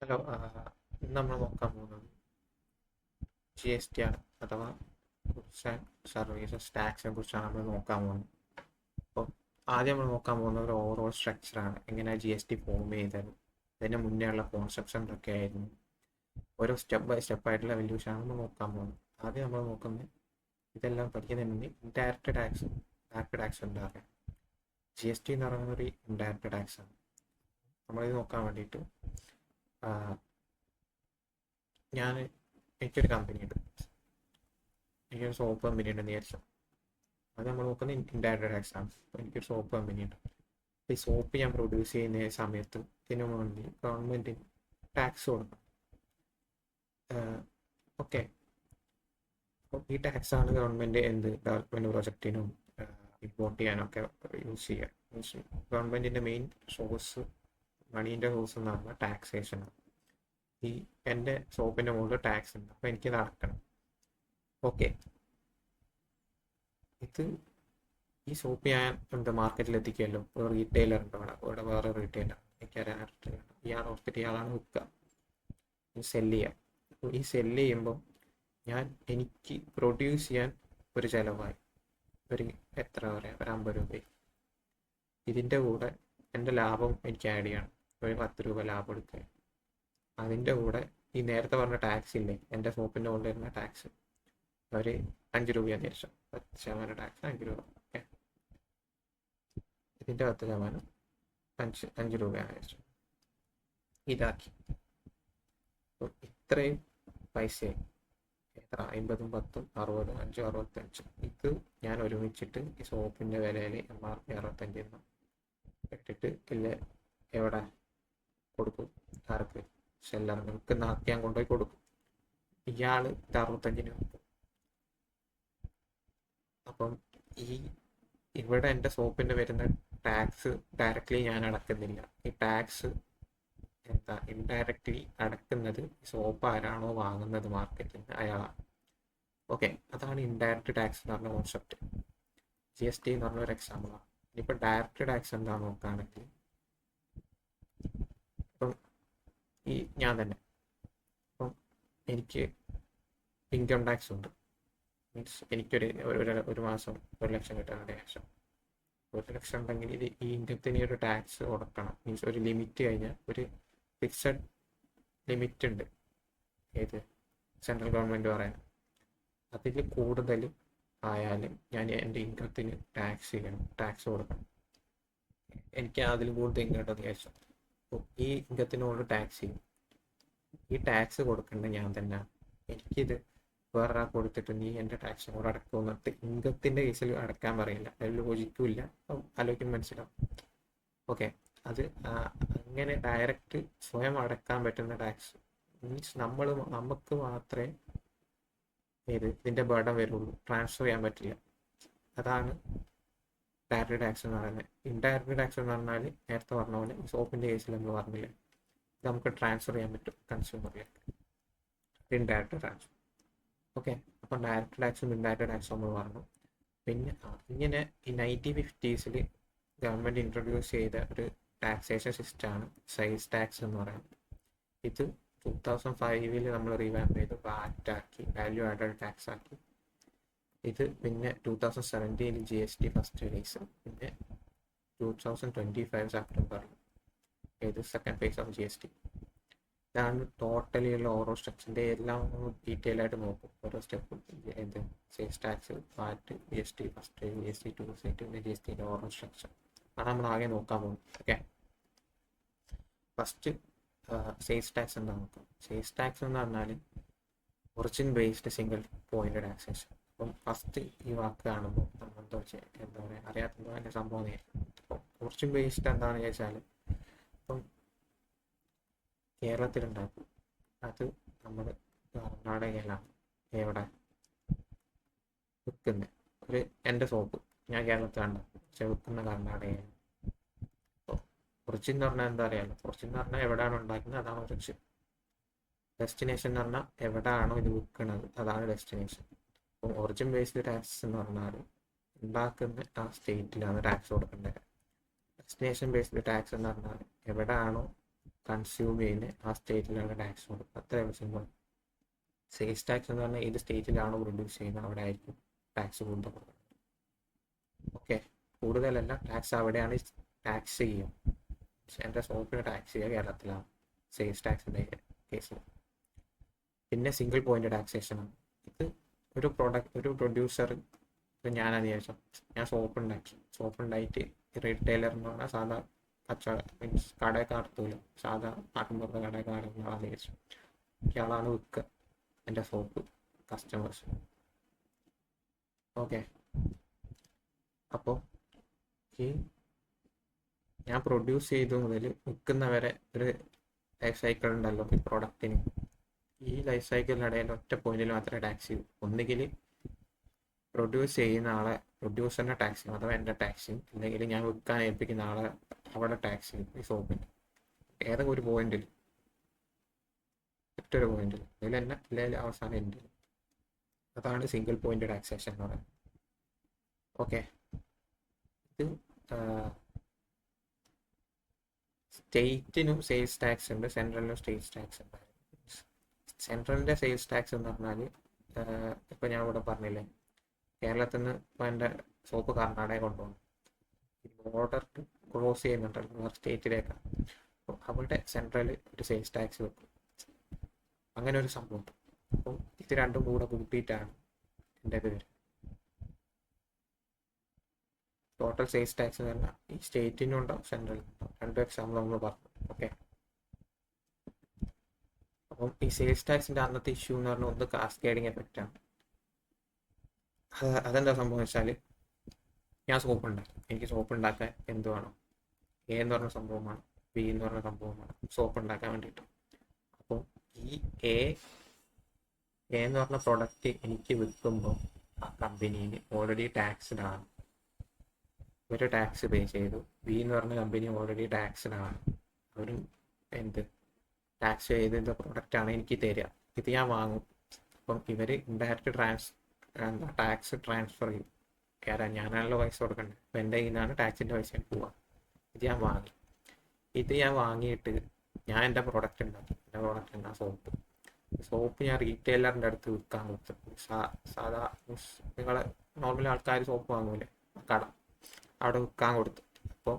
Hello, ഇന്ന് നമ്മൾ നോക്കാൻ പോകുന്നത് GST ആണ്, അഥവാ ഗുഡ്സ് ആൻഡ് സർവീസസ് ടാക്സിനെ കുറിച്ചാണ് നമ്മൾ നോക്കാൻ പോകുന്നത്. അപ്പോൾ ആദ്യം നമ്മൾ നോക്കാൻ പോകുന്ന ഒരു ഓവറോൾ സ്ട്രക്ചറാണ്, എങ്ങനെയാണ് GST ഫോം ചെയ്തത്, അതിന് മുന്നേ ഉള്ള കോൺസെപ്റ്റ്സ് എന്തൊക്കെ ആയിരുന്നു, ഓരോ സ്റ്റെപ്പ് ബൈ സ്റ്റെപ്പ് ആയിട്ടുള്ള വാല്യൂഷനാണ് നമ്മൾ നോക്കാൻ പോകുന്നത്. ആദ്യം നമ്മൾ നോക്കുന്നത് ഇതെല്ലാം പഠിക്കുന്നതിന് മുന്നേ ഇൻഡയറക്റ്റ് ടാക്സും ഡയറക്റ്റ് ടാക്സും ഉണ്ടാകുക. GST എന്ന് പറയുന്നത് ഒരു ഇൻഡയറക്റ്റ് ടാക്സ് ആണ്. നമ്മളിത് നോക്കാൻ വേണ്ടിയിട്ട് ഞാൻ എനിക്കൊരു കമ്പനി ഉണ്ട്, എനിക്കൊരു സോപ്പ് കമ്പനി ഉണ്ടെന്ന് വിചാരിച്ചു. അത് നമ്മൾ നോക്കുന്നത് ഇൻഡയറക്റ്റ് ടാക്സ് ആണ്. അപ്പോൾ എനിക്കൊരു സോപ്പ് കമ്പനി ഉണ്ട്. അപ്പോൾ ഈ സോപ്പ് ഞാൻ പ്രൊഡ്യൂസ് ചെയ്യുന്ന സമയത്ത് ഇതിനു വേണ്ടി ഗവൺമെൻറ്റിന് ടാക്സ് കൊടുക്കണം. ഓക്കെ, അപ്പോൾ ഈ ടാക്സാണ് ഗവൺമെൻറ് എന്ത് ഡെവലപ്മെൻറ്റ് പ്രൊജക്റ്റിനും ഇമ്പോർട്ട് ചെയ്യാനൊക്കെ യൂസ് ചെയ്യുക. മീൻസ് ഗവൺമെൻറ്റിൻ്റെ മെയിൻ സോഴ്സ്, മണീൻ്റെ സോഴ്സ് എന്ന് പറഞ്ഞാൽ ടാക്സേഷനാണ്. ഈ എൻ്റെ സോപ്പിൻ്റെ മുകളിൽ ടാക്സ് ഉണ്ട്, അപ്പോൾ എനിക്കിത് അടക്കണം. ഓക്കെ, ഇത് ഈ സോപ്പ് ഞാൻ എന്താ മാർക്കറ്റിൽ എത്തിക്കുമല്ലോ. ഒരു റീറ്റെയിലർ ഉണ്ട് ഇവിടെ വേറെ റീറ്റെയിലർ, എനിക്കറിയാൻ ഇയാൾ ഓർത്തിട്ട് ഇയാളാണ് വിൽക്കുക, സെല്ല് ചെയ്യുക. അപ്പോൾ ഈ സെല്ല് ചെയ്യുമ്പോൾ എനിക്ക് പ്രൊഡ്യൂസ് ചെയ്യാൻ ഒരു ചിലവായി ഒരു എത്ര പറയാം, ഒരു 50 രൂപ. ഇതിൻ്റെ കൂടെ എൻ്റെ ലാഭം എനിക്ക് ആഡ് ചെയ്യണം, ഒരു 10 രൂപ ലാഭം എടുക്കുക. അതിൻ്റെ കൂടെ ഈ നേരത്തെ പറഞ്ഞ ടാക്സ് ഇല്ലേ, എൻ്റെ സോപ്പിൻ്റെ കൊണ്ട് വരുന്ന ടാക്സ് ഒരു 5 രൂപയാണ് തിരിച്ചു. 10% ടാക്സ് 5 രൂപ. ഓക്കെ, ഇതിൻ്റെ 10% 5 രൂപയാണ് തിരിച്ചു. ഇതാക്കി അപ്പോൾ ഇത്രയും പൈസയായി. എത്ര, 50, 10, 60, 5, 65. ഇത് ഞാൻ ഒരുമിച്ചിട്ട് ഈ സോപ്പിൻ്റെ വിലയിൽ MRP 65 ഇട്ടിട്ട് ഇല്ല എവിടെ കൊടുക്കും, ആർക്ക്, സെല്ലറിന് നാക്കി ഞാൻ കൊണ്ടുപോയി കൊടുക്കും. ഇയാൾ 65 കൊടുക്കും. അപ്പം ഈ ഇവിടെ എൻ്റെ സോപ്പിൻ്റെ വരുന്ന ടാക്സ് ഡയറക്റ്റ്ലി ഞാൻ അടക്കുന്നില്ല. ഈ ടാക്സ് എന്താ ഇൻഡയറക്റ്റ്ലി അടക്കുന്നത് സോപ്പ് ആരാണോ വാങ്ങുന്നത് മാർക്കറ്റിൽ നിന്ന് അയാളാണ്. ഓക്കെ, അതാണ് ഇൻഡയറക്റ്റ് ടാക്സ് എന്ന് പറഞ്ഞ കോൺസെപ്റ്റ്. GST എന്ന് പറഞ്ഞൊരു എക്സാമ്പിളാണ്. ഇനിയിപ്പോൾ ഡയറക്റ്റ് ടാക്സ് എന്താണെന്ന് നോക്കുകയാണെങ്കിൽ, ഇപ്പം ഈ ഞാൻ തന്നെ ഇപ്പം എനിക്ക് ഇൻകം ടാക്സ് ഉണ്ട്. മീൻസ് ഒരു മാസം 1 ലക്ഷം കിട്ടാനുള്ള ശേഷം 1 ലക്ഷം ഉണ്ടെങ്കിൽ ഈ ഇൻകത്തിന് ഒരു ടാക്സ് കൊടുക്കണം. മീൻസ് ഒരു ലിമിറ്റ് കഴിഞ്ഞാൽ ഒരു ഫിക്സഡ് ലിമിറ്റ് ഉണ്ട്, ഏത് സെൻട്രൽ ഗവൺമെൻറ് പറയുന്നത്. അതിൽ കൂടുതൽ ആയാലും ഞാൻ എൻ്റെ ഇൻകത്തിന് ടാക്സ് കൊടുക്കണം. എനിക്ക് അതിൽ കൂടുതൽ ഇൻകം ഉണ്ടെന്ന് വിചാരിച്ചു, അപ്പോൾ ഈ ഇൻകത്തിനോട് ടാക്സ് ചെയ്യും. ഈ ടാക്സ് കൊടുക്കേണ്ടത് ഞാൻ തന്നെ. എനിക്കിത് വേറെ കൊടുത്തിട്ട് നീ എൻ്റെ ടാക്സ് കൂടെ അടക്കുമെന്നിട്ട് ഇൻകത്തിൻ്റെ കേസിൽ അടക്കാൻ പറയില്ല, അതിൽ ലോജിക്കുമില്ല, ആലോചിക്കും മനസ്സിലാവും. ഓക്കെ, അത് അങ്ങനെ ഡയറക്റ്റ് സ്വയം അടക്കാൻ പറ്റുന്ന ടാക്സ് മീൻസ് നമുക്ക് മാത്രമേ ഇതിൻ്റെ ബർഡൻ വരുള്ളൂ, ട്രാൻസ്ഫർ ചെയ്യാൻ പറ്റില്ല. അതാണ് ഡയറക്റ്റ് ടാക്സ് എന്ന് പറയുന്നത്. ഇൻഡയറക്റ്റ് ടാക്സ് എന്ന് പറഞ്ഞാൽ നേരത്തെ പറഞ്ഞ പോലെ സോപ്പിൻ്റെ കേസിൽ നമ്മൾ പറഞ്ഞില്ലേ, ഇത് നമുക്ക് ട്രാൻസ്ഫർ ചെയ്യാൻ പറ്റും കൺസ്യൂമറിലേക്ക്, ഇൻഡയറക്റ്റ് ട്രാൻസ്ഫർ. ഓക്കെ, അപ്പം ഡയറക്റ്റ് ടാക്സും ഇൻഡയറക്റ്റ് ടാക്സും നമ്മൾ പറഞ്ഞു. പിന്നെ ഇങ്ങനെ ഈ 1950s ഗവൺമെൻറ് ഇൻട്രൊഡ്യൂസ് ചെയ്ത ഒരു ടാക്സേഷൻ സിസ്റ്റമാണ് സെയിൽസ് ടാക്സ് എന്ന് പറയുന്നത്. ഇത് 2005 നമ്മൾ റീവാമ്പ് ചെയ്ത് VAT ആക്കി, വാല്യൂ ആഡഡ് ടാക്സ് ആക്കി. ഇത് പിന്നെ 2017 GST ഫസ്റ്റ് റിലീസ്, പിന്നെ 2025 സെപ്റ്റംബറിൽ ഇത് സെക്കൻഡ് ഫേസ് ഓഫ് GST. ഇതാണ് ടോട്ടലി ഉള്ള ഓരോ സ്ട്രക്ചറിൻ്റെ എല്ലാം ഡീറ്റെയിൽ ആയിട്ട് നോക്കും, ഓരോ സ്റ്റെപ്പും. എന്ത് sales tax, VAT, GST first, GST 2, പിന്നെ GSTൻ്റെ ഓരോ സ്ട്രക്ചർ ആണ് നമ്മൾ ആകെ നോക്കാൻ പോകുന്നത്. ഓക്കെ, ഫസ്റ്റ് സെയിൽസ് ടാക്സ് എന്താ നോക്കാം. സെയിൽസ് ടാക്സ് എന്ന് പറഞ്ഞാൽ origin based single point taxation. അപ്പം ഫസ്റ്റ് ഈ വാക്ക് കാണുമ്പോൾ നമ്മൾ എന്താ പറയുക, അറിയാത്തതോ അതിൻ്റെ സംഭവം നേരിടും. അപ്പം ഒറിജിൻ ബേസ്ഡ് എന്താണെന്ന് ചോദിച്ചാൽ, ഇപ്പം കേരളത്തിലുണ്ടാക്കും, അത് നമ്മൾ കർണാടകയിലാണ് എവിടെ വിൽക്കുന്നത്. എൻ്റെ സോപ്പ് ഞാൻ കേരളത്തിലാണ്, പക്ഷെ വിൽക്കുന്ന കർണാടകയാണ്. അപ്പോൾ ഒറിജിൻ എന്ന് പറഞ്ഞാൽ എന്താ അറിയാമല്ലോ, ഒറിജിൻ എന്ന് പറഞ്ഞാൽ എവിടെയാണ് ഉണ്ടാക്കുന്നത് അതാണ് ഒറിജിൻ. ഡെസ്റ്റിനേഷൻ എന്ന് പറഞ്ഞാൽ എവിടെയാണോ ഇത് വിൽക്കുന്നത് അതാണ് ഡെസ്റ്റിനേഷൻ. അപ്പം ഒറിജിൻ ബേസ്ഡ് ടാക്സ് എന്ന് പറഞ്ഞാൽ ഉണ്ടാക്കുന്ന ആ സ്റ്റേറ്റിലാണ് ടാക്സ് കൊടുക്കേണ്ടത്. ഡെസ്റ്റിനേഷൻ ബേസ്ഡ് ടാക്സ് എന്ന് പറഞ്ഞാൽ എവിടെയാണോ കൺസ്യൂം ചെയ്യുന്ന ആ സ്റ്റേറ്റിലുള്ള ടാക്സ് കൊടുക്കും. അത്രയും സിമ്പിൾ. സെയിൽസ് ടാക്സ് എന്ന് പറഞ്ഞാൽ ഏത് സ്റ്റേറ്റിലാണോ പ്രൊഡ്യൂസ് ചെയ്യുന്നത് അവിടെ ആയിരിക്കും ടാക്സ് കൂടുതൽ കൊടുക്കുന്നത്. ഓക്കെ, കൂടുതലല്ല, ടാക്സ് അവിടെയാണ് ടാക്സ് ചെയ്യുക. എൻ്റെ സോപ്പിന് ടാക്സ് ചെയ്യുക കേരളത്തിലാണ് സെയിൽസ് ടാക്സിൻ്റെ കേസിൽ. പിന്നെ സിംഗിൾ പോയിന്റ് ടാക്സേഷനാണ്. ഇത് ഒരു പ്രൊഡ്യൂസർ, ഇപ്പം ഞാനത് വിചാരിച്ചു ഞാൻ സോപ്പ് ഉണ്ടായിട്ട് റീറ്റെയിലർ എന്ന് പറഞ്ഞാൽ സാധാ കച്ചവടം മീൻസ് കടയൊക്കെ നടത്തൂല, സാധാ നാട്ടിൻപുറത്തെ കടയൊക്കെ നടത്തുന്നതാണെന്ന് വിചാരിച്ചു. ഇയാളാണ് വിൽക്കുക എൻ്റെ സോപ്പ് കസ്റ്റമേഴ്സ്. ഓക്കെ, അപ്പോൾ ഈ ഞാൻ പ്രൊഡ്യൂസ് ചെയ്തു മുതൽ വിൽക്കുന്നവരെ ഒരു ലൈഫ് സൈക്കിൾ ഉണ്ടല്ലോ ഈ പ്രോഡക്റ്റിന്. ഈ ലൈഫ് സൈക്കിളിനിടയിൽ ഒറ്റ പോയിന്റിൽ മാത്രമേ ടാക്സ് ചെയ്യൂ. ഒന്നുകിൽ പ്രൊഡ്യൂസ് ചെയ്യുന്ന ആളെ പ്രൊഡ്യൂസറിൻ്റെ ടാക്സ് ചെയ്യും, അഥവാ എൻ്റെ ടാക്സ് ചെയ്യും, അല്ലെങ്കിൽ ഞാൻ വിൽക്കാൻ ഏൽപ്പിക്കുന്ന ആളെ അവിടെ ടാക്സ് ചെയ്യും ഈ സോപ്പിന്. ഏതൊക്കെ ഒരു പോയിന്റിൽ, ഒറ്റൊരു പോയിന്റിൽ, ഇതിൽ തന്നെ അല്ലെങ്കിൽ അവസാനം ഉണ്ട്. അതാണ് സിംഗിൾ പോയിന്റ് ടാക്സേഷൻ എന്ന് പറയുന്നത്. ഓക്കെ, ഇത് സ്റ്റേറ്റിനും സെയിൽസ് ടാക്സ് ഉണ്ട്, സെൻട്രലിനും സെയിൽസ് ടാക്സ് ഉണ്ട്. സെൻട്രലിൻ്റെ സെയിൽസ് ടാക്സ് എന്ന് പറഞ്ഞാൽ ഇപ്പം ഞാൻ ഇവിടെ പറഞ്ഞില്ലേ, കേരളത്തിൽ നിന്ന് ഇപ്പോൾ എൻ്റെ സോപ്പ് കർണാടക കൊണ്ടുപോകണം, ബോർഡർ ക്രോസ് ചെയ്യുന്നുണ്ടല്ലോ സ്റ്റേറ്റിലേക്കാണ്. അപ്പോൾ അവിടെ സെൻട്രൽ ഒരു സെയിൽസ് ടാക്സ് വെക്കും. അങ്ങനെ ഒരു സംഭവം. അപ്പം ഇത് രണ്ടും കൂടെ കൂട്ടിയിട്ടാണ് എൻ്റെ ഇത് വരുന്നത്. ടോട്ടൽ സെയിൽസ് ടാക്സ് എന്ന് പറഞ്ഞാൽ ഈ സ്റ്റേറ്റിനും ഉണ്ടാവും സെൻട്രലിനും ഉണ്ടാവും. രണ്ടും എക്സാമ്പിൾ നമ്മൾ പറഞ്ഞു. ഓക്കെ, അപ്പം ഈ സെയിൽസ് ടാക്സിൻ്റെ അന്നത്തെ ഇഷ്യൂ എന്ന് പറഞ്ഞാൽ ഒന്ന് കാസ്കേഡിങ് എഫക്റ്റ് ആണ്. അതെന്താ സംഭവം വെച്ചാൽ, ഞാൻ സോപ്പ് ഉണ്ടാക്കി, എനിക്ക് സോപ്പ് ഉണ്ടാക്കാൻ എന്ത് വേണം, എ എന്ന് പറഞ്ഞ സംഭവമാണ്, ബി എന്ന് പറഞ്ഞ സംഭവമാണ് സോപ്പ് ഉണ്ടാക്കാൻ വേണ്ടിയിട്ട്. അപ്പം ഈ എ എന്ന് പറഞ്ഞ പ്രൊഡക്റ്റ് എനിക്ക് വിൽക്കുമ്പോൾ ആ കമ്പനിയിൽ ഓൾറെഡി ടാക്സ്ഡ് ആണ്, ഒരു ടാക്സ് പേ ചെയ്തു. ബി എന്ന് പറഞ്ഞ കമ്പനി ഓൾറെഡി ടാക്സ്ഡ് ആണ്, അവർ എന്ത് ടാക്സ് ചെയ്ത പ്രൊഡക്റ്റാണ് എനിക്ക് തരിക. ഇത് ഞാൻ വാങ്ങും. അപ്പം ഇവർ ഇൻഡയറക്റ്റ് ടാക്സ് ട്രാൻസ്ഫർ ചെയ്യും. കാരണം ഞാനാണല്ലോ പൈസ കൊടുക്കേണ്ടത്. അപ്പം എൻ്റെ കയ്യിൽ നിന്നാണ് ടാക്സിൻ്റെ പൈസ പോവുക. ഇത് ഞാൻ വാങ്ങിയിട്ട് ഞാൻ എൻ്റെ പ്രോഡക്റ്റ് ഉണ്ടാക്കി. എൻ്റെ പ്രോഡക്റ്റ് എന്താ, സോപ്പ് ഞാൻ റീറ്റെയിലറിൻ്റെ അടുത്ത് വിൽക്കാൻ കൊടുത്തു. സാധാ നിങ്ങളെ നോർമൽ ആൾക്കാർ സോപ്പ് വാങ്ങൂലേ കട, അവിടെ വിൽക്കാൻ കൊടുത്തു. അപ്പോൾ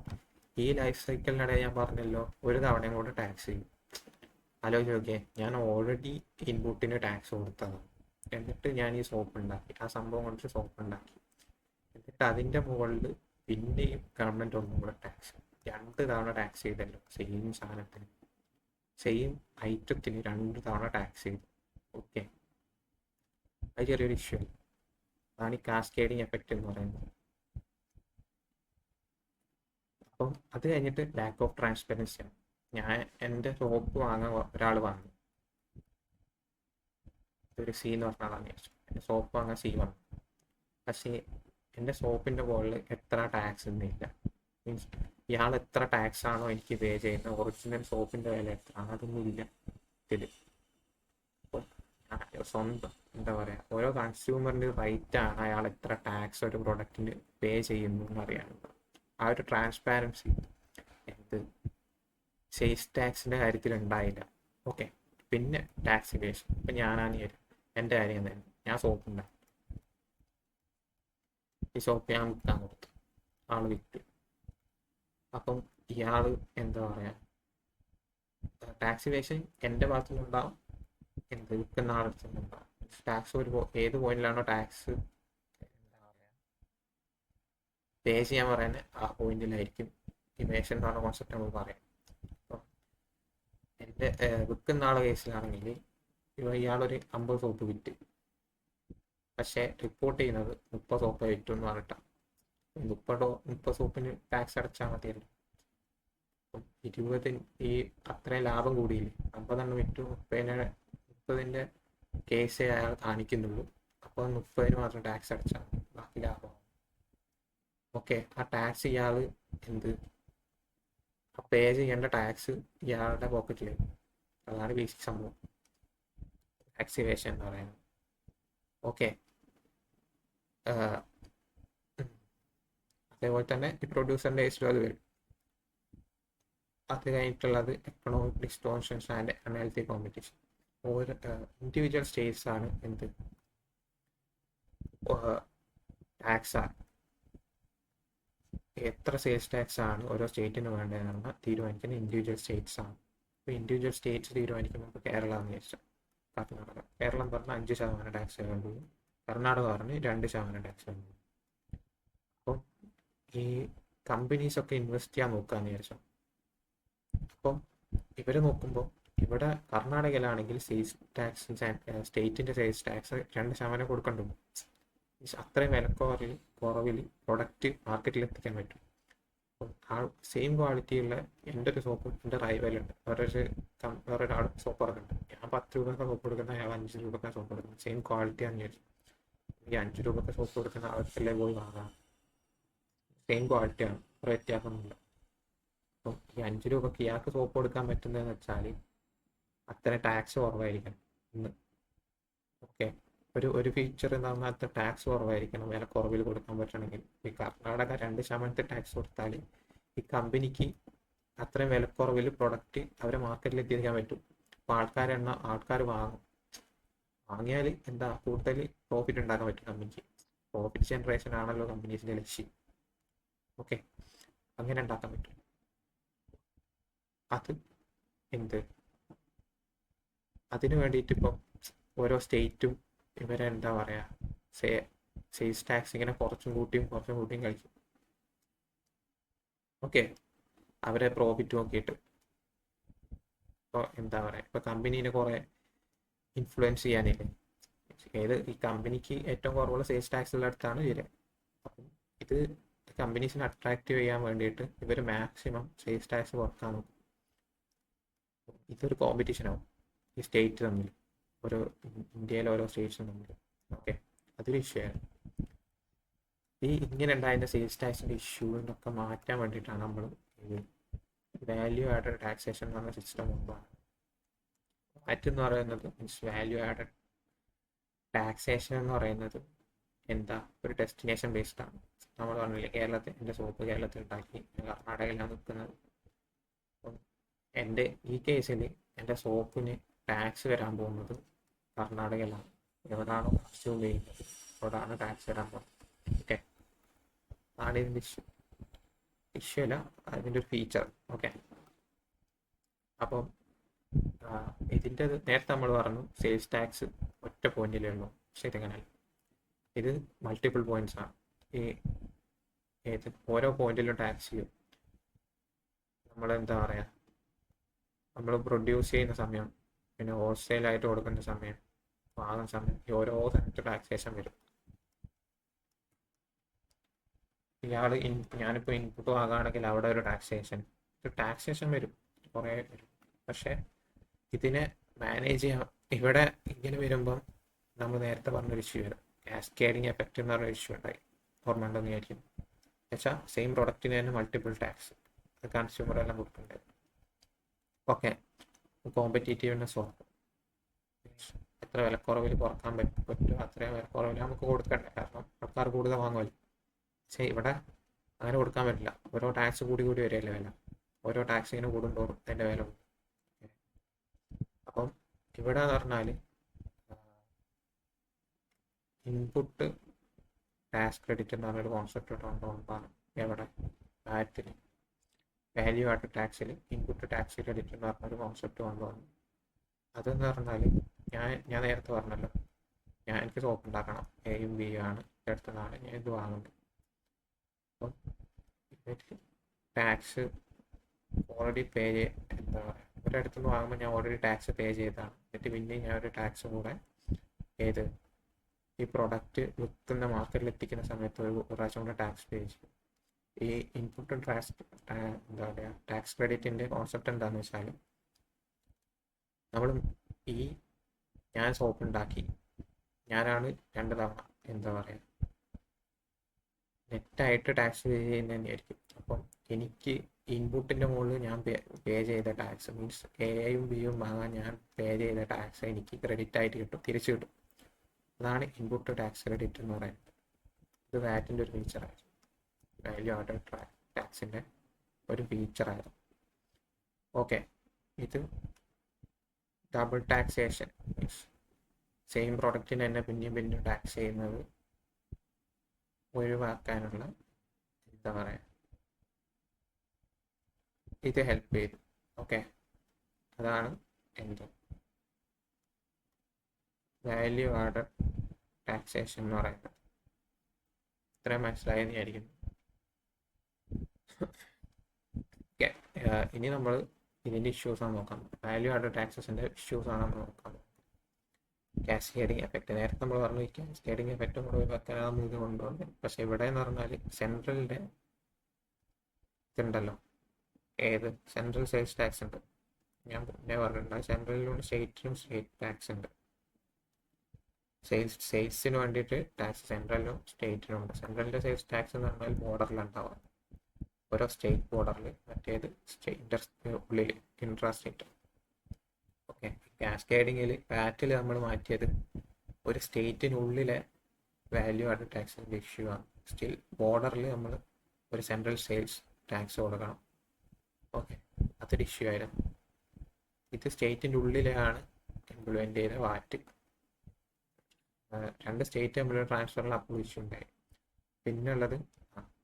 ഈ ലൈഫ് സൈക്കിളിനിടെ ഞാൻ പറഞ്ഞല്ലോ ഒരു തവണയും കൂടെ ടാക്സ് ചെയ്യും. ആലോചിച്ച് നോക്കിയേ, ഞാൻ ഓൾറെഡി ഇൻപുട്ടിന് ടാക്സ് കൊടുത്തതാണ്. എന്നിട്ട് ഞാൻ ഈ സോപ്പ് ഉണ്ടാക്കി, ആ സംഭവം കൊണ്ട് സോപ്പ് ഉണ്ടാക്കി. എന്നിട്ട് അതിൻ്റെ മുകളിൽ പിന്നെയും ഗവൺമെൻറ് ഒന്നും കൂടെ ടാക്സ്, 2 തവണ ടാക്സ് ചെയ്തല്ലോ സെയിം സാധനത്തിന്, സെയിം ഐറ്റത്തിന് 2 തവണ ടാക്സ് ചെയ്തു. ഓക്കെ, അത് ചെറിയൊരു ഇഷ്യൂ അല്ല. അതാണ് ഈ കാസ്കേഡിങ് എഫക്റ്റ് എന്ന് പറയുന്നത്. അപ്പം അത് കഴിഞ്ഞിട്ട് ലാക്ക് ഓഫ് ട്രാൻസ്പെറൻസിയാണ്. ഞാൻ എൻ്റെ സോപ്പ് വാങ്ങാൻ ഒരാൾ വാങ്ങി, ഒരു സി എന്ന് പറഞ്ഞ ആളാണ് വിചാരിച്ചു. എൻ്റെ സോപ്പ് വാങ്ങാൻ സി വാങ്ങി. പക്ഷേ എൻ്റെ സോപ്പിൻ്റെ മുകളിൽ എത്ര ടാക്സ് ഒന്നുമില്ല. മീൻസ് ഇയാൾ എത്ര ടാക്സ് ആണോ എനിക്ക് പേ ചെയ്യുന്നത്, ഒറിജിനൽ സോപ്പിൻ്റെ വില എത്ര അതൊന്നും ഇല്ല ഇതിൽ. അപ്പം സ്വന്തം എന്താ പറയുക, ഓരോ കൺസ്യൂമറിൻ്റെ റൈറ്റാണ് അയാൾ എത്ര ടാക്സ് ഒരു പ്രൊഡക്റ്റിന് പേ ചെയ്യുന്നു എന്നറിയാനുള്ളത്. ആ ഒരു ട്രാൻസ്പാരൻസി എന്ത് സെയിൽസ് ടാക്സിൻ്റെ കാര്യത്തിൽ ഉണ്ടായില്ല. ഓക്കെ, പിന്നെ ടാക്സ് ഇവേഷൻ. ഇപ്പം ഞാനാണ് എൻ്റെ കാര്യം തന്നെ, ഞാൻ സോപ്പ് ഉണ്ടാക്കി, ഈ സോപ്പ് ഞാൻ വിൽക്കാൻ കൊടുത്തു, ആൾ വിറ്റു. അപ്പം ഇയാൾ എന്താ പറയുക, ടാക്സ് ഇവേഷൻ എൻ്റെ ഭാഗത്തുനിന്നുണ്ടാവും, എന്ത് വിൽക്കുന്ന ആളെടുത്തുനിന്നുണ്ടാവും. ടാക്സ് ഏത് പോയിന്റിലാണോ ടാക്സ് എന്താ പറയുക പേ ചെയ്യാൻ പറയുന്നത് ആ പോയിന്റിലായിരിക്കും ഇവേഷൻ എന്ന് പറഞ്ഞ കോൺസെപ്റ്റ് നമ്മൾ പറയാം. അപ്പം എൻ്റെ വിൽക്കുന്ന ആളെ കേസിലാണെങ്കിൽ ഇയാളൊരു 50 സോപ്പ് വിറ്റ്, പക്ഷേ റിപ്പോർട്ട് ചെയ്യുന്നത് 30 സോപ്പ് വിറ്റു എന്ന് പറഞ്ഞിട്ടാണ്. 30 സോപ്പിന് ടാക്സ് അടച്ചാൽ മതിയല്ലോ. അപ്പം 20 ഈ അത്രയും ലാഭം കൂടിയില്ലേ, 50 വിറ്റു, 30ൻ്റെ കേസേ അയാൾ കാണിക്കുന്നുള്ളൂ. അപ്പോൾ 30 മാത്രം ടാക്സ് അടച്ചാൽ മതി, ബാക്കി ലാഭം. ഓക്കെ, ആ ടാക്സ് ഇയാൾ എന്ത് പേ ചെയ്യേണ്ട ടാക്സ് ഇയാളുടെ പോക്കറ്റിൽ. അതാണ് ബേസിക് സംഭവം ടാക്സ് ഇവേഷൻ എന്ന് പറയുന്നത്. ഓക്കെ, അതേപോലെ തന്നെ ഈ പ്രൊഡ്യൂസറിൻ്റെ കേസിലും അത് വരും. അത് കഴിഞ്ഞിട്ടുള്ളത് economic distortions and unhealthy competition. ഓരോ ഇൻഡിവിജ്വൽ സ്റ്റേറ്റ്സ് ആണ് എന്ത് ടാക്സ് ആണ്, എത്ര സെയിൽസ് ടാക്സ് ആണ് ഓരോ സ്റ്റേറ്റിന് വേണ്ടതെന്ന് തീരുമാനിക്കുന്ന ഇൻഡിവിജ്വൽ സ്റ്റേറ്റ്സ് ആണ്. ഇപ്പോൾ ഇൻഡിവിജ്വൽ സ്റ്റേറ്റ്സ് തീരുമാനിക്കുമ്പോൾ ഇപ്പോൾ കേരള എന്ന് വിചാരിച്ചാൽ കർണാടക, കേരളം പറഞ്ഞാൽ 5% ടാക്സ് വേണ്ടു, കർണാടക പറഞ്ഞ് 2% ടാക്സ് വേണ്ടു. അപ്പോൾ ഈ കമ്പനീസൊക്കെ ഇൻവെസ്റ്റ് ചെയ്യാൻ നോക്കുകയെന്ന് വിചാരിച്ചോ. അപ്പം ഇവർ നോക്കുമ്പോൾ ഇവിടെ കർണാടകയിലാണെങ്കിൽ സെയിൽസ് ടാക്സ്, സ്റ്റേറ്റിൻ്റെ സെയിൽസ് ടാക്സ് 2% കൊടുക്കേണ്ടതുണ്ട്. അത്രയും കുറവിൽ പ്രൊഡക്റ്റ് മാർക്കറ്റിൽ എത്തിക്കാൻ പറ്റും. അപ്പം ആ സെയിം ക്വാളിറ്റിയുള്ള എൻ്റെ ഒരു സോപ്പും എൻ്റെ റൈവലുണ്ട്, വേറൊരാൾ സോപ്പ് ഇറക്കുന്നുണ്ട്. ഞാൻ 10 രൂപയ്ക്ക് സോപ്പ് കൊടുക്കുന്ന, അയാൾ 5 രൂപയ്ക്ക് സോപ്പ് കൊടുക്കുന്നത്, സെയിം ക്വാളിറ്റിയാണെന്ന് വിചാരിച്ചു. ഈ 5 രൂപയ്ക്ക് സോപ്പ് കൊടുക്കുന്ന ആൾക്കല്ലേ പോയി വാങ്ങാം, സെയിം ക്വാളിറ്റിയാണ്, ഒരു വ്യത്യാസമൊന്നുമില്ല. അപ്പം ഈ 5 രൂപയ്ക്ക് ഇയാൾക്ക് സോപ്പ് കൊടുക്കാൻ പറ്റുന്നതെന്ന് വെച്ചാൽ അത്ര ടാക്സ് കുറവായിരിക്കണം ഇന്ന്. ഓക്കെ, ഒരു ഫീച്ചർ എന്ന് പറഞ്ഞാൽ അത്ര ടാക്സ് കുറവായിരിക്കണം, വില കുറവിൽ കൊടുക്കാൻ പറ്റണമെങ്കിൽ. ഈ കർണാടക 2% ടാക്സ് കൊടുത്താൽ ഈ കമ്പനിക്ക് അത്രയും വിലക്കുറവിൽ പ്രൊഡക്റ്റ് അവരെ മാർക്കറ്റിൽ എത്തിക്കാൻ പറ്റും. അപ്പോൾ ആൾക്കാർ വാങ്ങിയാൽ എന്താ കൂടുതൽ പ്രോഫിറ്റ് ഉണ്ടാക്കാൻ പറ്റും കമ്പനിക്ക്. പ്രോഫിറ്റ് ജനറേഷൻ ആണല്ലോ കമ്പനീസിൻ്റെ ലക്ഷ്യം. ഓക്കെ, അങ്ങനെ ഉണ്ടാക്കാൻ പറ്റും. അത് അതിന് വേണ്ടിയിട്ട് ഇപ്പം ഓരോ സ്റ്റേറ്റും ഇവരെ എന്താ പറയുക, സെയിൽസ് ടാക്സ് ഇങ്ങനെ കുറച്ചും കൂട്ടിയും കളിക്കും. ഓക്കെ, അവരെ പ്രോഫിറ്റ് നോക്കിയിട്ട് ഇപ്പോൾ എന്താ പറയുക, ഇപ്പോൾ കമ്പനീനെ കുറേ ഇൻഫ്ലുവൻസ് ചെയ്യാനില്ലേ, ഈ കമ്പനിക്ക് ഏറ്റവും കുറവുള്ള സെയിൽസ് ടാക്സ് ഉള്ള അടുത്താണ് ഇവര്. അപ്പം ഇത് കമ്പനീസിനെ അട്രാക്റ്റീവ് ചെയ്യാൻ വേണ്ടിയിട്ട് ഇവർ മാക്സിമം സെയിൽസ് ടാക്സ് കുറക്കാൻ നോക്കും. ഇതൊരു കോമ്പറ്റീഷനാവും ഈ സ്റ്റേറ്റ് തമ്മിൽ, ഇന്ത്യയിലെ ഓരോ സ്റ്റേറ്റ്സും തമ്മിൽ. ഓക്കെ, അതൊരു ഇഷ്യൂ ആണ്. ഇങ്ങനെ ഉണ്ടായിരുന്ന സെയിൽസ് ടാക്സിൻ്റെ ഇഷ്യൂവിനൊക്കെ മാറ്റാൻ വേണ്ടിയിട്ടാണ് നമ്മൾ വാല്യൂ ആഡഡ് ടാക്സേഷൻ എന്ന് പറഞ്ഞ സിസ്റ്റം കൊണ്ടുപോകുന്നത്. എന്ന് പറയുന്നത് മീൻസ് വാല്യൂ ആഡഡ് ടാക്സേഷൻ എന്ന് പറയുന്നത് എന്താ, ഒരു ഡെസ്റ്റിനേഷൻ ബേസ്ഡ് ആണ്. നമ്മൾ പറഞ്ഞില്ലേ, എൻ്റെ സോപ്പ് കേരളത്തിൽ ഉണ്ടാക്കി, കർണാടകയിലാണ് നിൽക്കുന്നത്. അപ്പം ഈ കേസിൽ എൻ്റെ സോപ്പിന് ടാക്സ് വരാൻ പോകുന്നത് കർണാടകയിലാണ്. എവിടെയാണോ കൺസ്യൂം ചെയ്യുന്നത് അവിടെയാണ് ടാക്സ് വരാൻ പോകുന്നത്. ഓക്കെ, ആണ് ഇതിൻ്റെ ഇഷ്യൂ അല്ല, അതിൻ്റെ ഒരു ഫീച്ചർ. ഓക്കെ, അപ്പം ഇതിൻ്റെ നേരത്തെ നമ്മൾ പറഞ്ഞു സെയിൽസ് ടാക്സ് ഒറ്റ പോയിന്റിലേ ഉള്ളൂ. പക്ഷെ ഇതെങ്ങനെയല്ല, ഇത് മൾട്ടിപ്പിൾ പോയിന്റ്സ് ആണ്. ഓരോ പോയിന്റിലും ടാക്സ് ചെയ്യും. നമ്മളെന്താ പറയുക, നമ്മൾ പ്രൊഡ്യൂസ് ചെയ്യുന്ന സമയം, പിന്നെ ഹോൾസെയിലായിട്ട് കൊടുക്കുന്ന സമയം, വാങ്ങുന്ന സമയം, ഈ ഓരോ സ്ഥലത്ത് ടാക്സേഷൻ വരും. ഞാനിപ്പോൾ ഇൻപുട്ട് വാങ്ങുകയാണെങ്കിൽ അവിടെ ഒരു ടാക്സേഷൻ വരും, കുറേ വരും. പക്ഷെ ഇതിനെ മാനേജ് ചെയ്യാൻ ഇവിടെ ഇങ്ങനെ വരുമ്പം നമ്മൾ നേരത്തെ പറഞ്ഞൊരു ഇഷ്യൂ വരും, കാസ്കേഡിങ് എഫക്റ്റ് എന്ന് പറഞ്ഞൊരു ഇഷ്യൂ ഉണ്ടായി. ഓർമ്മ ഉണ്ടെന്ന് വിചാരിക്കും. എന്നുവെച്ചാൽ സെയിം പ്രൊഡക്റ്റിന് തന്നെ മൾട്ടിപ്പിൾ ടാക്സ് അത് കൺസ്യൂമറെല്ലാം കൊടുക്കുന്നുണ്ടായിരുന്നു. ഓക്കെ, കോമ്പറ്റീറ്റീവ്നെസ് ഉറപ്പ്, എത്ര വിലക്കുറവിൽ കുറക്കാൻ പറ്റുമോ അത്രയും വിലക്കുറവിൽ നമുക്ക് കൊടുക്കണ്ടേ, കാരണം ആൾക്കാർ കൂടുതൽ വാങ്ങുമല്ലോ. പക്ഷേ ഇവിടെ അങ്ങനെ കൊടുക്കാൻ പറ്റില്ല, ഓരോ ടാക്സ് കൂടി വരികയല്ലേ വില, ഓരോ ടാക്സ് ഇങ്ങനെ കൂടുന്തോറും അതിൻ്റെ വില കൂടും. അപ്പം ഇവിടെ എന്ന് പറഞ്ഞാൽ ഇൻപുട്ട് ടാക്സ് ക്രെഡിറ്റ് എന്ന് പറഞ്ഞൊരു കോൺസെപ്റ്റ് കൊണ്ടുകൊണ്ടാണ് എവിടെ വാറ്റിൽ വാല്യൂ ആഡഡ് ടാക്സിൽ ഇൻപുട്ട് ടാക്സ് ക്രെഡിറ്റ് എന്ന് പറഞ്ഞൊരു കോൺസെപ്റ്റ് കൊണ്ടുവന്നു. അതെന്ന് പറഞ്ഞാൽ ഞാൻ നേരത്തെ പറഞ്ഞല്ലോ, എനിക്ക് സോപ്പ് ഉണ്ടാക്കണം, എയും ബിയും ആണ് അടുത്തതാണ് ഞാൻ ഇത് വാങ്ങുന്നത്. അപ്പം ടാക്സ് ഓൾറെഡി എന്താ പറയുക, ഒരിടത്തുനിന്ന് വാങ്ങുമ്പോൾ ഞാൻ ഓൾറെഡി ടാക്സ് പേ ചെയ്തതാണ്. എന്നിട്ട് പിന്നെ ഞാൻ ഒരു ടാക്സ് കൂടെ ഈ പ്രൊഡക്റ്റ് വിൽക്കുന്ന മാർക്കറ്റിൽ എത്തിക്കുന്ന സമയത്ത് ഒരു പ്രാവശ്യം കൂടെ ടാക്സ് പേ ചെയ്യും. ഈ ഇൻപുട്ട് എന്താ പറയുക, ടാക്സ് ക്രെഡിറ്റിൻ്റെ കോൺസെപ്റ്റ് എന്താണെന്ന് വെച്ചാൽ, നമ്മൾ ഞാൻ സോപ്പ് ഉണ്ടാക്കി, ഞാനാണ് 2 തവണ എന്താ പറയുക നെറ്റായിട്ട് ടാക്സ് പേ ചെയ്യുന്നത് തന്നെയായിരിക്കും. അപ്പം എനിക്ക് ഇൻപുട്ടിൻ്റെ മുകളിൽ ഞാൻ പേ ചെയ്ത ടാക്സ് മീൻസ് എയും ബിയും വാങ്ങാൻ ഞാൻ പേ ചെയ്ത ടാക്സ് എനിക്ക് ക്രെഡിറ്റ് ആയിട്ട് കിട്ടും, തിരിച്ചു കിട്ടും. അതാണ് ഇൻപുട്ട് ടാക്സ് ക്രെഡിറ്റ് എന്ന് പറയുന്നത്. ഇത് വാറ്റിൻ്റെ ഒരു ഫീച്ചറായിരുന്നു, വാല്യൂ ആഡഡ് ടാക്സിൻ്റെ ഒരു ഫീച്ചറായിരുന്നു. ഓക്കെ, ഇത് ഡബിൾ ടാക്സേഷൻ മീൻസ് സെയിം പ്രോഡക്റ്റിന് തന്നെ പിന്നെയും പിന്നെയും ടാക്സ് ചെയ്യുന്നത് ഒഴിവാക്കാനുള്ള എന്താ പറയുക, ഇത് ഹെൽപ്പ് ചെയ്തു. ഓക്കെ, അതാണ് എന്ത് വാല്യൂ ആഡഡ് ടാക്സേഷൻ എന്ന് പറയുന്നത്. ഇത്രയും മനസ്സിലായെന്ന് വിചാരിക്കുന്നു. ഓക്കെ, ഇനി നമ്മൾ ഇതിൻ്റെ ഇഷ്യൂസാണ് നോക്കാം. വാല്യൂ ആഡഡ് ടാക്സസിൻ്റെ ഇഷ്യൂസാണ് നമ്മൾ നോക്കാം. കാസ്കേഡിങ് എഫക്റ്റ്, നേരത്തെ നമ്മൾ പറഞ്ഞു കാസ്കേഡിങ് എഫക്റ്റ് നമ്മൾ ഒഴിവാക്കാനാണ് ഇത് കൊണ്ടുവന്നത്. പക്ഷെ ഇവിടെ എന്ന് പറഞ്ഞാൽ സെൻട്രലിൻ്റെ ഇതുണ്ടല്ലോ, ഏത് സെൻട്രൽ സെയിൽസ് ടാക്സ് ഉണ്ട്. ഞാൻ മുന്നേ പറഞ്ഞിട്ടുണ്ട്, സെൻട്രലിലും സ്റ്റേറ്റിലും സ്റ്റേറ്റ് ടാക്സ് ഉണ്ട്. സെയിൽസിന് വേണ്ടിയിട്ട് ടാക്സ് സെൻട്രലിനും സ്റ്റേറ്റിനും ഉണ്ട്. സെൻട്രലിൻ്റെ സെയിൽസ് ടാക്സ് എന്ന് പറഞ്ഞാൽ ബോർഡറിലുണ്ടാവുക, ഓരോ സ്റ്റേറ്റ് ബോർഡറിൽ, മറ്റേത് ഉള്ളിൽ ഇൻട്രാ സ്റ്റേറ്റ്. ഓക്കെ, കാസ്കേഡിങ്ങിൽ വാറ്റിൽ നമ്മൾ മാറ്റിയത് ഒരു സ്റ്റേറ്റിനുള്ളിലെ വാല്യൂ ആഡ് ടാക്സിൻ്റെ ഇഷ്യൂ ആണ്. സ്റ്റിൽ ബോർഡറിൽ നമ്മൾ ഒരു സെൻട്രൽ സെയിൽസ് ടാക്സ് കൊടുക്കണം. ഓക്കെ, അതൊരു ഇഷ്യൂ ആയിരുന്നു. ഇത് സ്റ്റേറ്റിൻ്റെ ഉള്ളിലാണ് ഇംപ്ലിമെൻ്റ് ചെയ്ത വാറ്റ്. രണ്ട് സ്റ്റേറ്റ് തമ്മിലുള്ള ട്രാൻസ്ഫറിൽ അപ്പോൾ ഇഷ്യൂ ഉണ്ടായി. പിന്നെ ഉള്ളത്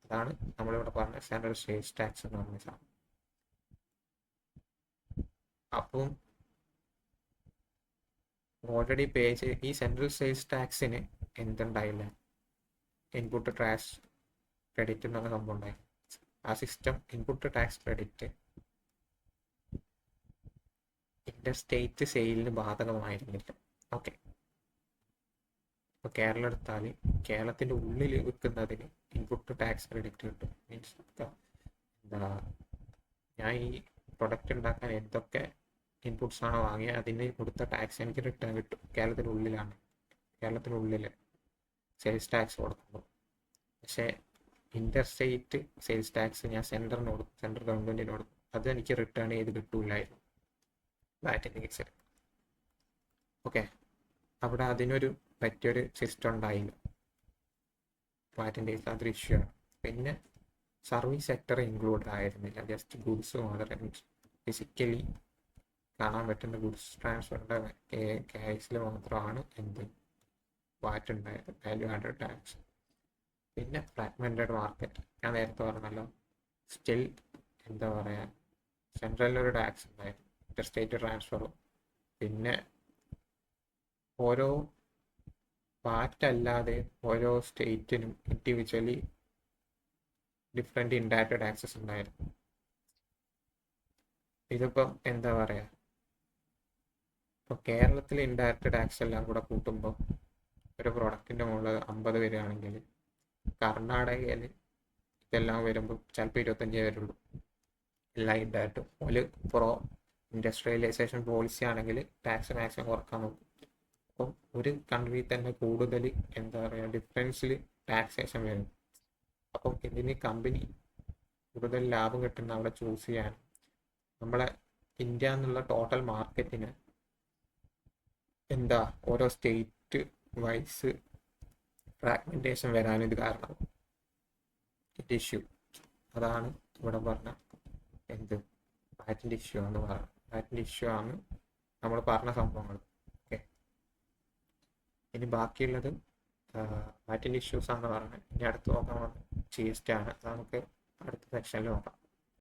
അതാണ് നമ്മളിവിടെ പറഞ്ഞ സെൻട്രൽ സെയിൽസ് ടാക്സ് എന്ന് പറഞ്ഞ സാധനം. അപ്പം ഓൾറെഡി പേ ചെയ്ത് ഈ സെൻട്രൽ സെയിൽസ് ടാക്സിന് എന്തുണ്ടായില്ല, ഇൻപുട്ട് ടാക്സ് ക്രെഡിറ്റ് എന്നൊക്കെ സംഭവം ഉണ്ടായി. ആ system input tax credit inter state സെയിലിന് ബാധകമായിരുന്നില്ല. ഓക്കെ, ഇപ്പോൾ കേരളം എടുത്താൽ കേരളത്തിൻ്റെ ഉള്ളിൽ വിൽക്കുന്നതിന് ഇൻപുട്ട് ടാക്സ് ക്രെഡിറ്റ് കിട്ടും. മീൻസ് എന്താ, ഞാൻ ഈ പ്രൊഡക്റ്റ് ഉണ്ടാക്കാൻ എന്തൊക്കെ ഇൻപുട്സ് ആണോ വാങ്ങിയത് അതിന് കൊടുത്ത ടാക്സ് എനിക്ക് റിട്ടേൺ കിട്ടും. കേരളത്തിനുള്ളിലാണ്, കേരളത്തിനുള്ളിൽ സെയിൽസ് ടാക്സ് കൊടുക്കുമ്പോൾ. പക്ഷേ ഇൻ്റർ സ്റ്റേറ്റ് സെയിൽസ് ടാക്സ് ഞാൻ സെൻട്രലിന് കൊടുക്കും, സെൻട്രൽ ഗവൺമെൻറ്റിന് കൊടുക്കും. അത് എനിക്ക് റിട്ടേൺ ചെയ്ത് കിട്ടൂലായിരുന്നു വാറ്റിൻ്റെ കേസിൽ. ഓക്കെ, അവിടെ അതിനൊരു പറ്റിയൊരു സിസ്റ്റം ഉണ്ടായില്ല വാറ്റിൻ്റെ കേസിൽ, അതൊരു ഇഷ്യൂ ആണ്. പിന്നെ സർവീസ് സെക്ടർ ഇൻക്ലൂഡ് ആയിരുന്നില്ല, ജസ്റ്റ് ഗുഡ്സ് മാത്രമേ, ഫിസിക്കലി കാണാൻ പറ്റുന്ന ഗുഡ്സ് ട്രാൻസ്ഫറിൻ്റെ കേസിൽ മാത്രമാണ് എന്ത് വാറ്റ് ഉണ്ടായത്, വാല്യൂ ആഡഡ് ടാക്സ്. പിന്നെ ഫ്രാഗ്മെൻറ്റഡ് മാർക്കറ്റ്, ഞാൻ നേരത്തെ പറഞ്ഞല്ലോ, സ്റ്റിൽ എന്താ പറയുക, സെൻട്രലിലൊരു ടാക്സ് ഉണ്ടായിരുന്നു, ഇന്റർ സ്റ്റേറ്റ് ട്രാൻസ്ഫറും. പിന്നെ ഓരോ വാറ്റ് അല്ലാതെ ഓരോ സ്റ്റേറ്റിനും ഇൻഡിവിജ്വലി ഡിഫറെൻ്റ് ഇൻഡയറക്റ്റ് ടാക്സസ് ഉണ്ടായിരുന്നു. ഇതിപ്പം എന്താ പറയുക, ഇപ്പോൾ കേരളത്തിലെ ഇൻഡയറക്റ്റ് ടാക്സ് എല്ലാം കൂടെ കൂട്ടുമ്പോൾ ഒരു പ്രോഡക്റ്റിൻ്റെ മുകളിൽ 50 വരികയാണെങ്കിൽ കർണാടകയിൽ ഇതെല്ലാം വരുമ്പോൾ ചിലപ്പോൾ 25 വരുള്ളൂ എല്ലാം ഇൻഡയറക്റ്റും. ഒരു പ്രോ ഇൻഡസ്ട്രിയലൈസേഷൻ പോളിസി ആണെങ്കിൽ ടാക്സ് മാക്സിമം കുറക്കാൻ നോക്കും. അപ്പം ഒരു കൺട്രി തന്നെ കൂടുതൽ എന്താ പറയുക ഡിഫറൻസിൽ ടാക്സേഷൻ വരും. അപ്പം ഇതിന് കമ്പനി കൂടുതൽ ലാഭം കിട്ടുന്ന അവിടെ ചൂസ് ചെയ്യാൻ നമ്മളെ ഇന്ത്യ എന്നുള്ള ടോട്ടൽ മാർക്കറ്റിന് എന്താ ഓരോ സ്റ്റേറ്റ് വൈസ് ഫ്രാഗ്മെൻറ്റേഷൻ വരാനും ഇത് കാരണം ഇഷ്യൂ. അതാണ് ഇവിടെ പറഞ്ഞ എന്ത് വാറ്റിൻ്റെ ഇഷ്യൂ എന്ന് പറയുന്നത്. വാറ്റിൻ്റെ ഇഷ്യൂ ആണ് നമ്മൾ പറഞ്ഞ സംഭവങ്ങൾ. ഓക്കെ, ഇനി ബാക്കിയുള്ളത് വാറ്റിൻ്റെ ഇഷ്യൂസ് ആണെന്ന് പറഞ്ഞത്. ഇനി അടുത്ത് നോക്കാൻ GST ആണ്. അത് നമുക്ക് അടുത്ത സെക്ഷനിൽ നോക്കാം.